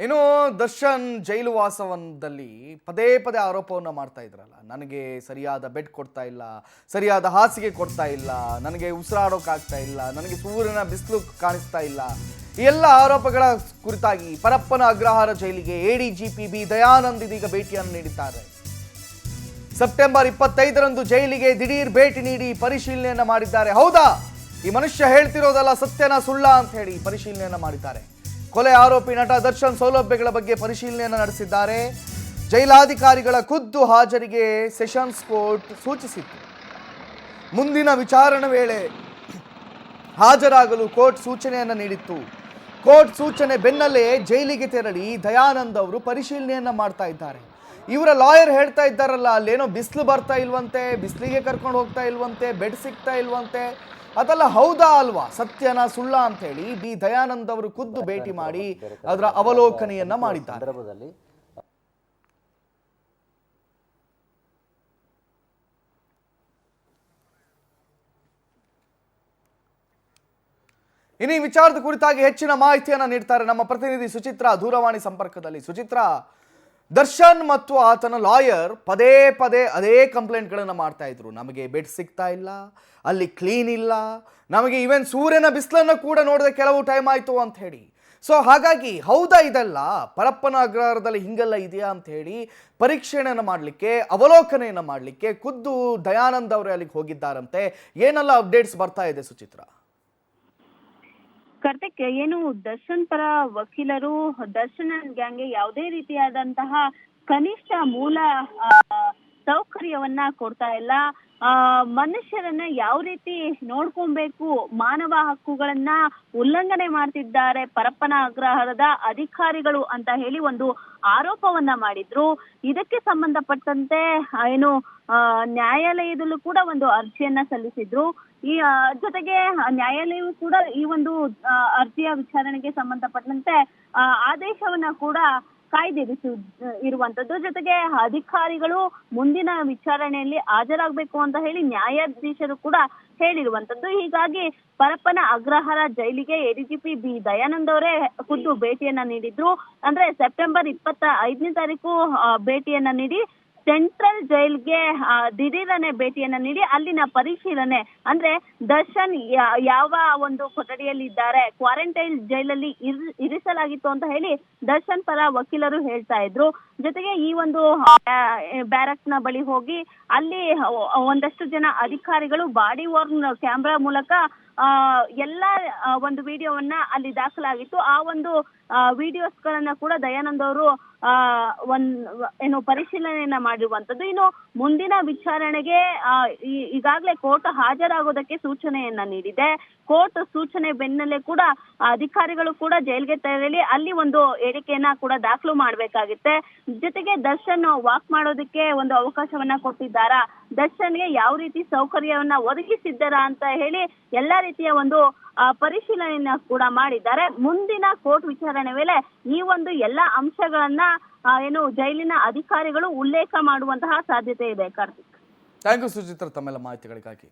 ಇನ್ನು ದರ್ಶನ್ ಜೈಲು ವಾಸವನದಲ್ಲಿ ಪದೇ ಪದೇ ಆರೋಪವನ್ನು ಮಾಡ್ತಾ ಇದ್ರಲ್ಲ, ನನಗೆ ಸರಿಯಾದ ಬೆಡ್ ಕೊಡ್ತಾ ಇಲ್ಲ, ಸರಿಯಾದ ಹಾಸಿಗೆ ಕೊಡ್ತಾ ಇಲ್ಲ, ನನಗೆ ಉಸಿರಾಡೋಕ್ಕಾಗ್ತಾ ಇಲ್ಲ, ನನಗೆ ಸೂರ್ಯನ ಬಿಸಿಲು ಕಾಣಿಸ್ತಾ ಇಲ್ಲ. ಈ ಎಲ್ಲ ಆರೋಪಗಳ ಕುರಿತಾಗಿ ಪರಪ್ಪನ ಅಗ್ರಹಾರ ಜೈಲಿಗೆ ಎಡಿಜಿಪಿ ಬಿ ದಯಾನಂದ್ ಇದೀಗ ಭೇಟಿಯನ್ನು ನೀಡಿದ್ದಾರೆ. ಸೆಪ್ಟೆಂಬರ್ 25ರಂದು ಜೈಲಿಗೆ ದಿಢೀರ್ ಭೇಟಿ ನೀಡಿ ಪರಿಶೀಲನೆಯನ್ನ ಮಾಡಿದ್ದಾರೆ. ಹೌದಾ, ಈ ಮನುಷ್ಯ ಹೇಳ್ತಿರೋದಲ್ಲ ಸತ್ಯನ ಸುಳ್ಳ ಅಂತ ಹೇಳಿ ಪರಿಶೀಲನೆಯನ್ನ ಮಾಡಿದ್ದಾರೆ. ಕೊಲೆ ಆರೋಪಿ ನಟ ದರ್ಶನ್ ಸೌಲಭ್ಯಗಳ ಬಗ್ಗೆ ಪರಿಶೀಲನೆಯನ್ನು ನಡೆಸಿದ್ದಾರೆ. ಜೈಲಾಧಿಕಾರಿಗಳ ಖುದ್ದು ಹಾಜರಿಗೆ ಸೆಷನ್ಸ್ ಕೋರ್ಟ್ ಸೂಚಿಸಿತ್ತು. ಮುಂದಿನ ವಿಚಾರಣೆ ವೇಳೆ ಹಾಜರಾಗಲು ಕೋರ್ಟ್ ಸೂಚನೆಯನ್ನು ನೀಡಿತ್ತು. ಕೋರ್ಟ್ ಸೂಚನೆ ಬೆನ್ನಲ್ಲೇ ಜೈಲಿಗೆ ತೆರಳಿ ದಯಾನಂದ್ ಅವರು ಪರಿಶೀಲನೆಯನ್ನ ಮಾಡ್ತಾ ಇದ್ದಾರೆ. ಇವರ ಲಾಯರ್ ಹೇಳ್ತಾ ಇದ್ದಾರಲ್ಲ, ಅಲ್ಲೇನೋ ಬಿಸಿಲು ಬರ್ತಾ ಇಲ್ವಂತೆ, ಬಿಸಿಲಿಗೆ ಕರ್ಕೊಂಡು ಹೋಗ್ತಾ ಇಲ್ವಂತೆ, ಬೆಡ್ ಸಿಗ್ತಾ ಇಲ್ವಂತೆ. ಅದೆಲ್ಲ ಹೌದಾ ಅಲ್ವಾ, ಸತ್ಯನ ಸುಳ್ಳ ಅಂತ ಹೇಳಿ ಬಿ ದಯಾನಂದ್ ಅವರು ಖುದ್ದು ಭೇಟಿ ಮಾಡಿ ಅದರ ಅವಲೋಕನೆಯನ್ನ ಮಾಡಿದ್ದಾರೆ. ಇನ್ನು ಈ ವಿಚಾರದ ಕುರಿತಾಗಿ ಹೆಚ್ಚಿನ ಮಾಹಿತಿಯನ್ನ ನೀಡ್ತಾರೆ ನಮ್ಮ ಪ್ರತಿನಿಧಿ ಸುಚಿತ್ರಾ ದೂರವಾಣಿ ಸಂಪರ್ಕದಲ್ಲಿ. ಸುಚಿತ್ರಾ, ದರ್ಶನ್ ಮತ್ತು ಆತನ ಲಾಯರ್ ಪದೇ ಪದೇ ಅದೇ ಕಂಪ್ಲೇಂಟ್ಗಳನ್ನು ಮಾಡ್ತಾ ಇದ್ರು. ನಮಗೆ ಬೆಡ್ ಸಿಗ್ತಾ ಇಲ್ಲ, ಅಲ್ಲಿ ಕ್ಲೀನ್ ಇಲ್ಲ, ನಮಗೆ ಈವನ್ ಸೂರ್ಯನ ಬಿಸಿಲನ್ನು ಕೂಡ ನೋಡಿದ ಕೆಲವು ಟೈಮ್ ಆಯಿತು ಅಂತ ಹೇಳಿ. ಸೊ ಹಾಗಾಗಿ ಹೌದಾ ಇದೆಲ್ಲ ಪರಪ್ಪನ ಅಗ್ರಹಾರದಲ್ಲಿ ಹಿಂಗೆಲ್ಲ ಇದೆಯಾ ಅಂತ ಹೇಳಿ ಪರೀಕ್ಷೆಯನ್ನು ಮಾಡಲಿಕ್ಕೆ, ಅವಲೋಕನೆಯನ್ನು ಮಾಡಲಿಕ್ಕೆ ಖುದ್ದು ದಯಾನಂದ್ ಅವರೇ ಅಲ್ಲಿಗೆ ಹೋಗಿದ್ದಾರಂತೆ. ಏನೆಲ್ಲ ಅಪ್ಡೇಟ್ಸ್ ಬರ್ತಾ ಇದೆ ಸುಚಿತ್ರಾ? ಕಾರ್ತಿಕ್, ಏನು ದರ್ಶನ್ ಪರ ವಕೀಲರು ದರ್ಶನ್ ಗ್ಯಾಂಗ್ಗೆ ಯಾವುದೇ ರೀತಿಯಾದಂತಹ ಕನಿಷ್ಠ ಮೂಲ ಸೌಕರ್ಯವನ್ನ ಕೊಡ್ತಾ ಇಲ್ಲ. ಮನುಷ್ಯರನ್ನ ಯಾವ ರೀತಿ ನೋಡ್ಕೊಬೇಕು, ಮಾನವ ಹಕ್ಕುಗಳನ್ನ ಉಲ್ಲಂಘನೆ ಮಾಡ್ತಿದ್ದಾರೆ ಪರಪ್ಪನ ಅಗ್ರಹಾರದ ಅಧಿಕಾರಿಗಳು ಅಂತ ಹೇಳಿ ಒಂದು ಆರೋಪವನ್ನ ಮಾಡಿದ್ರು. ಇದಕ್ಕೆ ಸಂಬಂಧಪಟ್ಟಂತೆ ಏನು ನ್ಯಾಯಾಲಯದಲ್ಲೂ ಕೂಡ ಒಂದು ಅರ್ಜಿಯನ್ನ ಸಲ್ಲಿಸಿದ್ರು. ಈ ಜೊತೆಗೆ ನ್ಯಾಯಾಲಯವು ಕೂಡ ಈ ಒಂದು ಅರ್ಜಿಯ ವಿಚಾರಣೆಗೆ ಸಂಬಂಧಪಟ್ಟಂತೆ ಆದೇಶವನ್ನ ಕೂಡ ಇರುವಂತದ್ದು. ಜೊತೆಗೆ ಅಧಿಕಾರಿಗಳು ಮುಂದಿನ ವಿಚಾರಣೆಯಲ್ಲಿ ಹಾಜರಾಗಬೇಕು ಅಂತ ಹೇಳಿ ನ್ಯಾಯಾಧೀಶರು ಕೂಡ ಹೇಳಿರುವಂತದ್ದು. ಹೀಗಾಗಿ ಪರಪ್ಪನ ಅಗ್ರಹಾರ ಜೈಲಿಗೆ ಎಡಿಜಿಪಿ ಬಿ ದಯಾನಂದ್ ಅವರೇ ಖುದ್ದು ಭೇಟಿಯನ್ನ ನೀಡಿದ್ರು. ಅಂದ್ರೆ ಸೆಪ್ಟೆಂಬರ್ 25ನೇ ತಾರೀಕು ಭೇಟಿಯನ್ನ ನೀಡಿ ಸೆಂಟ್ರಲ್ ಜೈಲ್ಗೆ ದಿಢೀರನೆ ಭೇಟಿಯನ್ನ ನೀಡಿ ಅಲ್ಲಿನ ಪರಿಶೀಲನೆ, ಅಂದ್ರೆ ದರ್ಶನ್ ಯಾವ ಒಂದು ಕೊಠಡಿಯಲ್ಲಿ ಇದ್ದಾರೆ, ಕ್ವಾರಂಟೈನ್ ಜೈಲಲ್ಲಿ ಇರಿಸಲಾಗಿತ್ತು ಅಂತ ಹೇಳಿ ದರ್ಶನ್ ಪರ ವಕೀಲರು ಹೇಳ್ತಾ ಇದ್ರು. ಜೊತೆಗೆ ಈ ಒಂದು ಬ್ಯಾರಕ್ ನ ಬಳಿ ಹೋಗಿ ಅಲ್ಲಿ ಒಂದಷ್ಟು ಜನ ಅಧಿಕಾರಿಗಳು ಬಾಡಿ ವಾರ್ನ್ ಕ್ಯಾಮ್ರಾ ಮೂಲಕ ಎಲ್ಲ ಒಂದು ವಿಡಿಯೋವನ್ನ ಅಲ್ಲಿ ದಾಖಲಾಗಿತ್ತು. ಆ ಒಂದು ವಿಡಿಯೋಸ್ ಗಳನ್ನ ಕೂಡ ದಯಾನಂದ್ ಅವರು ಏನು ಪರಿಶೀಲನೆಯನ್ನ ಮಾಡಿರುವಂತದ್ದು. ಇನ್ನು ಮುಂದಿನ ವಿಚಾರಣೆಗೆ ಈಗಾಗಲೇ ಕೋರ್ಟ್ ಹಾಜರಾಗೋದಕ್ಕೆ ಸೂಚನೆಯನ್ನ ನೀಡಿದೆ. ಕೋರ್ಟ್ ಸೂಚನೆ ಬೆನ್ನಲ್ಲೇ ಕೂಡ ಅಧಿಕಾರಿಗಳು ಕೂಡ ಜೈಲ್ಗೆ ತೆರಳಿ ಅಲ್ಲಿ ಒಂದು ಹೇಳಿಕೆಯನ್ನ ಕೂಡ ದಾಖಲು ಮಾಡ್ಬೇಕಾಗುತ್ತೆ. ಜೊತೆಗೆ ದರ್ಶನ್ ವಾಕ್ ಮಾಡೋದಕ್ಕೆ ಒಂದು ಅವಕಾಶವನ್ನ ಕೊಟ್ಟಿದ್ದಾರಾ, ದರ್ಶನ್ಗೆ ಯಾವ ರೀತಿ ಸೌಕರ್ಯವನ್ನ ಒದಗಿಸಿದ್ದಾರಾ ಅಂತ ಹೇಳಿ ಎಲ್ಲಾ ರೀತಿಯ ಒಂದು ಪರಿಶೀಲನೆಯನ್ನ ಕೂಡ ಮಾಡಿದ್ದಾರೆ. ಮುಂದಿನ ಕೋರ್ಟ್ ವಿಚಾರಣೆ ವೇಳೆ ಈ ಒಂದು ಎಲ್ಲಾ ಅಂಶಗಳನ್ನ ಏನು ಜೈಲಿನ ಅಧಿಕಾರಿಗಳು ಉಲ್ಲೇಖ ಮಾಡುವಂತಹ ಸಾಧ್ಯತೆ ಇದೆ. ಕಾರ್ತಿಕ್, ಥ್ಯಾಂಕ್ ಯು ಸುಚಿತ್ರ ತಮ್ಮೆಲ್ಲ ಮಾಹಿತಿಗಳಿಗಾಗಿ.